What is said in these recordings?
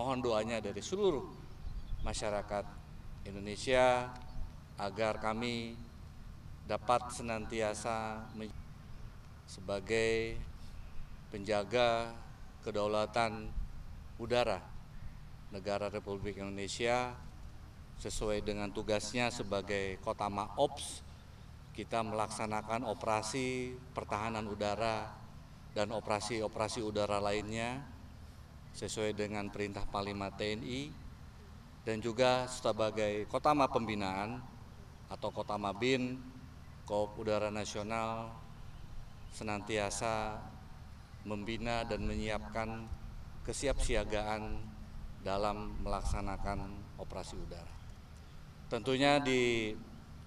mohon doanya dari seluruh masyarakat Indonesia agar kami dapat senantiasa sebagai penjaga kedaulatan udara negara Republik Indonesia sesuai dengan tugasnya sebagai Kota Maops. Kita melaksanakan operasi pertahanan udara dan operasi-operasi udara lainnya sesuai dengan perintah Panglima TNI, dan juga sebagai Kotama Pembinaan atau Kotama BIN Koop Udara Nasional senantiasa membina dan menyiapkan kesiapsiagaan dalam melaksanakan operasi udara. Tentunya di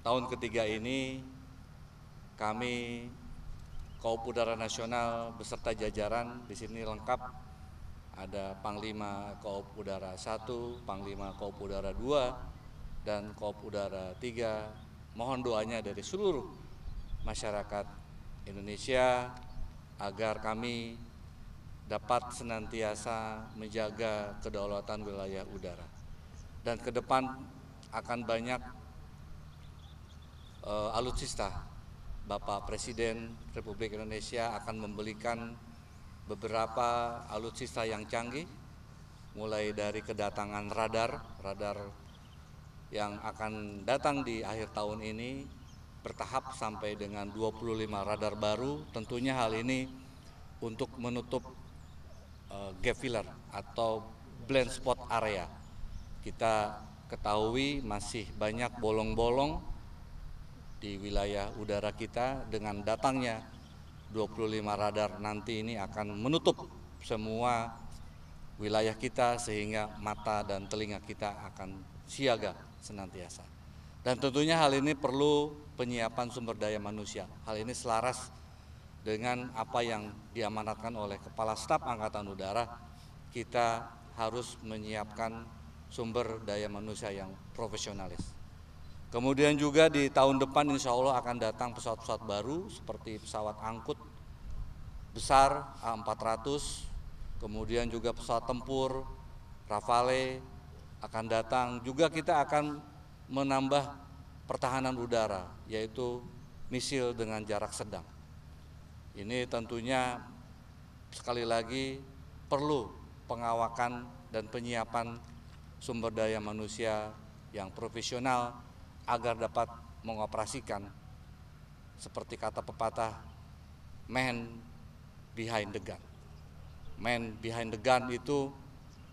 tahun ketiga ini kami Koop Udara Nasional beserta jajaran di sini lengkap. Ada Panglima Koop Udara 1, Panglima Koop Udara 2, dan Koop Udara 3. Mohon doanya dari seluruh masyarakat Indonesia agar kami dapat senantiasa menjaga kedaulatan wilayah udara. Dan ke depan akan banyak alutsista. Bapak Presiden Republik Indonesia akan membelikan beberapa alutsista yang canggih, mulai dari kedatangan radar yang akan datang di akhir tahun ini bertahap sampai dengan 25 radar baru. Tentunya hal ini untuk menutup gap filler atau blind spot area. Kita ketahui masih banyak bolong-bolong di wilayah udara kita. Dengan datangnya 25 radar nanti ini akan menutup semua wilayah kita sehingga mata dan telinga kita akan siaga senantiasa. Dan tentunya hal ini perlu penyiapan sumber daya manusia. Hal ini selaras dengan apa yang diamanatkan oleh Kepala Staf Angkatan Udara. Kita harus menyiapkan sumber daya manusia yang profesionalis. Kemudian juga di tahun depan insya Allah akan datang pesawat-pesawat baru seperti pesawat angkut besar A400, kemudian juga pesawat tempur Rafale akan datang. Juga kita akan menambah pertahanan udara, yaitu misil dengan jarak sedang. Ini tentunya sekali lagi perlu pengawakan dan penyiapan sumber daya manusia yang profesional agar dapat mengoperasikan seperti kata pepatah, man behind the gun. Man behind the gun itu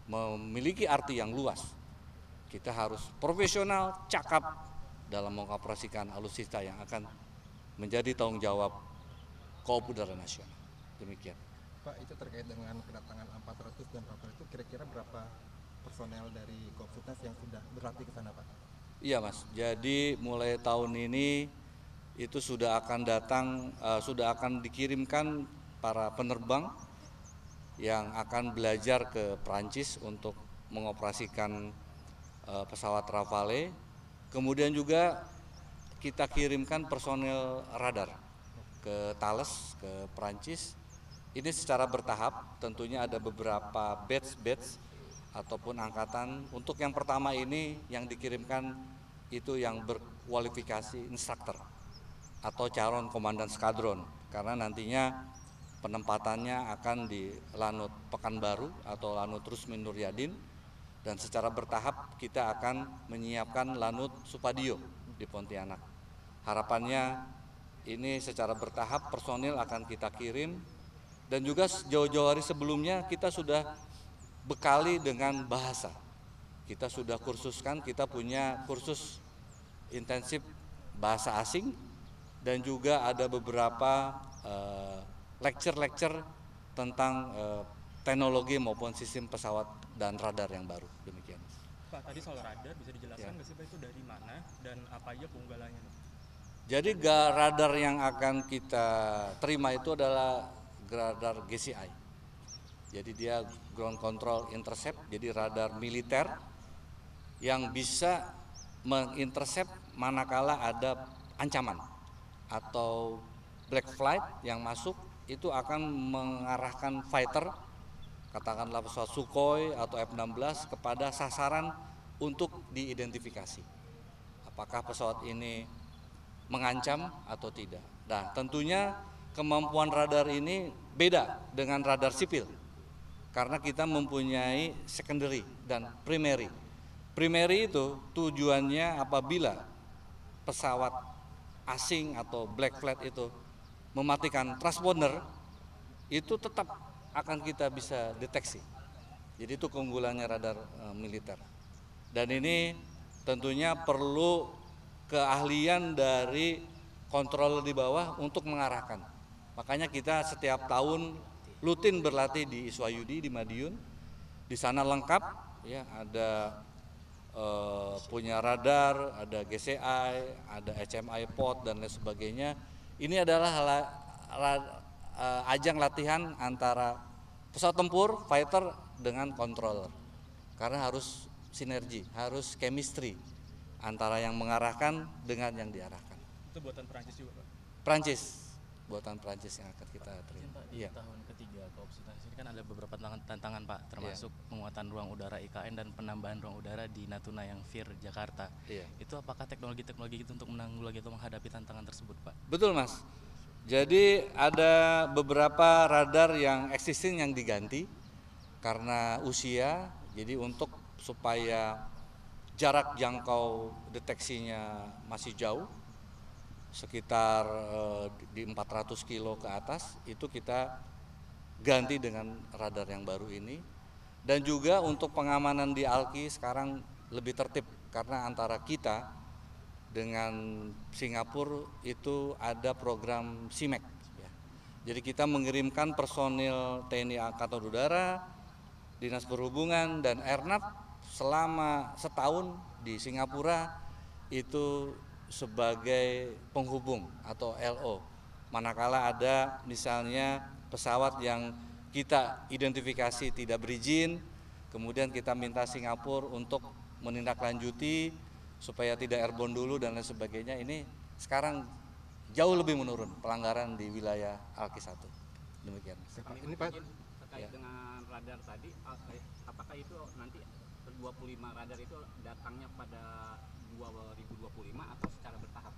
memiliki arti yang luas. Kita harus profesional, cakap dalam mengoperasikan alutsista yang akan menjadi tanggung jawab Koop Udara Nasional. Demikian. Pak, itu terkait dengan kedatangan A400 dan Rafale itu kira-kira berapa personel dari Kopassus yang sudah berlatih ke sana, Pak? Iya Mas, jadi mulai tahun ini itu sudah akan dikirimkan para penerbang yang akan belajar ke Prancis untuk mengoperasikan pesawat Rafale. Kemudian juga kita kirimkan personel radar ke Thales, ke Prancis. Ini secara bertahap, tentunya ada beberapa batch ataupun angkatan. Untuk yang pertama ini yang dikirimkan itu yang berkualifikasi instruktur atau calon komandan skadron, karena nantinya penempatannya akan di Lanut Pekanbaru atau Lanut Rusmin Nuryadin, dan secara bertahap kita akan menyiapkan Lanut Supadio di Pontianak. Harapannya ini secara bertahap personil akan kita kirim, dan juga jauh-jauh hari sebelumnya kita sudah bekali dengan bahasa. Kita sudah kursuskan, kita punya kursus intensif bahasa asing, dan juga ada beberapa lecture tentang teknologi maupun sistem pesawat dan radar yang baru. Demikian. Pak, tadi soal radar bisa dijelaskan nggak sih Pak, itu dari mana dan apa aja keunggulannya? Jadi radar yang akan kita terima itu adalah radar GCI. Jadi dia ground control intercept, jadi radar militer yang bisa mengintercept manakala ada ancaman atau black flight yang masuk, itu akan mengarahkan fighter katakanlah pesawat Sukhoi atau F-16 kepada sasaran untuk diidentifikasi. Apakah pesawat ini mengancam atau tidak. Nah, tentunya kemampuan radar ini beda dengan radar sipil. Karena kita mempunyai secondary dan primary. Primary itu tujuannya apabila pesawat asing atau black flag itu mematikan transponder, itu tetap akan kita bisa deteksi. Jadi itu keunggulannya radar militer. Dan ini tentunya perlu keahlian dari kontrol di bawah untuk mengarahkan. Makanya kita setiap tahun rutin berlatih di Iswayudi di Madiun. Di sana lengkap, ya, ada punya radar, ada GCI, ada HMI pod dan lain sebagainya. Ini adalah ajang latihan antara pesawat tempur, fighter dengan controller. Karena harus sinergi, harus chemistry antara yang mengarahkan dengan yang diarahkan. Itu buatan Perancis juga, Pak? Perancis, buatan Perancis yang akan kita terima. Pak, di tahun ketiga koopsitas ini kan ada beberapa tantangan Pak, termasuk penguatan ruang udara IKN dan penambahan ruang udara di Natuna yang FIR Jakarta. Itu apakah teknologi-teknologi itu untuk menanggulangi atau menghadapi tantangan tersebut, Pak? Betul, Mas. Jadi ada beberapa radar yang existing yang diganti karena usia. Jadi untuk supaya jarak jangkau deteksinya masih jauh, sekitar di 400 kilo ke atas, itu kita ganti dengan radar yang baru ini. Dan juga untuk pengamanan di ALKI sekarang lebih tertib karena antara kita dengan Singapura itu ada program SIMEK. Jadi kita mengirimkan personil TNI Angkatan Udara, Dinas Perhubungan dan Airnav selama setahun di Singapura itu sebagai penghubung atau LO. Manakala ada misalnya pesawat yang kita identifikasi tidak berizin, kemudian kita minta Singapura untuk menindaklanjuti supaya tidak airborne dulu dan lain sebagainya. Ini sekarang jauh lebih menurun pelanggaran di wilayah ALKI 1. Demikian. Ini Pak, terkait dengan radar tadi, apakah itu nanti 25 radar itu datangnya pada 2025 atau secara bertahap?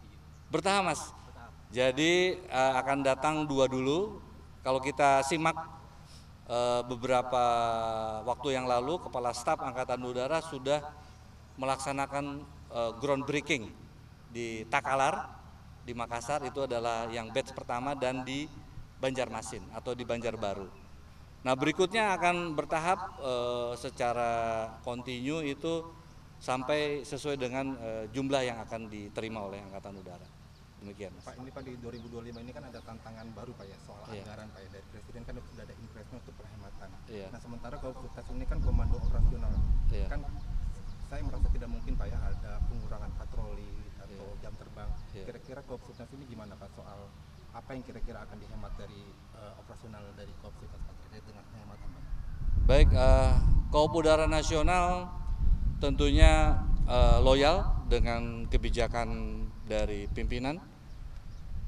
Bertahap, Mas. Bertahap. Jadi akan datang 2 dulu. Kalau kita simak beberapa waktu yang lalu, Kepala Staf Angkatan Udara sudah melaksanakan groundbreaking di Takalar, di Makassar. Itu adalah yang batch pertama, dan di Banjarmasin atau di Banjarbaru. Nah, berikutnya akan bertahap secara kontinu itu sampai sesuai dengan jumlah yang akan diterima oleh Angkatan Udara. Demikian. Pak, ini Pak di 2025 ini kan ada tantangan baru Pak ya, soal anggaran Pak ya. Dari Presiden kan sudah ada impresnya untuk penghematan. Nah, sementara kalau Koopsitas ini kan komando operasional. Kan saya merasa tidak mungkin Pak ya ada pengurangan patroli atau jam terbang. Kira-kira Koopsitas ini gimana Pak soal apa yang kira-kira akan dihemat dari operasional dari Koopsitas Pak terkait dengan penghematan Pak? Baik, Koop Udara Nasional tentunya loyal dengan kebijakan dari pimpinan,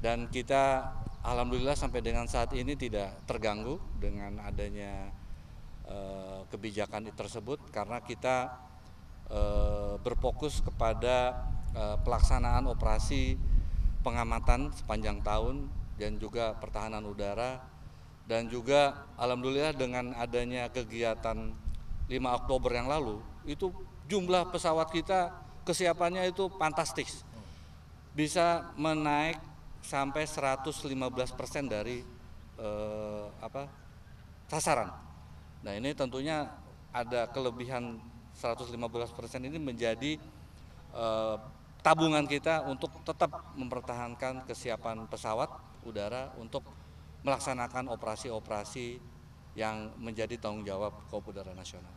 dan kita alhamdulillah sampai dengan saat ini tidak terganggu dengan adanya kebijakan tersebut, karena kita berfokus kepada pelaksanaan operasi pengamatan sepanjang tahun dan juga pertahanan udara. Dan juga alhamdulillah dengan adanya kegiatan 5 Oktober yang lalu, itu jumlah pesawat kita kesiapannya itu fantastis, bisa menaik sampai 115% dari sasaran. Nah, ini tentunya ada kelebihan 115% ini menjadi tabungan kita untuk tetap mempertahankan kesiapan pesawat udara untuk melaksanakan operasi-operasi yang menjadi tanggung jawab Koop Udara Nasional.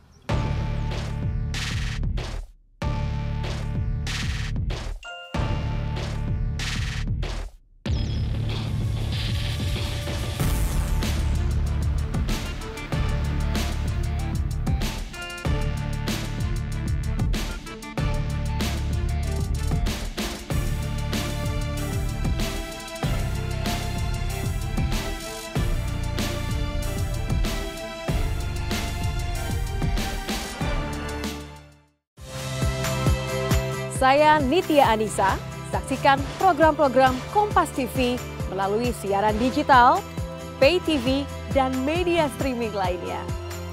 Saya Nitya Anissa. Saksikan program-program Kompas TV melalui siaran digital, pay TV, dan media streaming lainnya.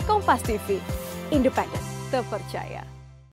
Kompas TV, independen, terpercaya.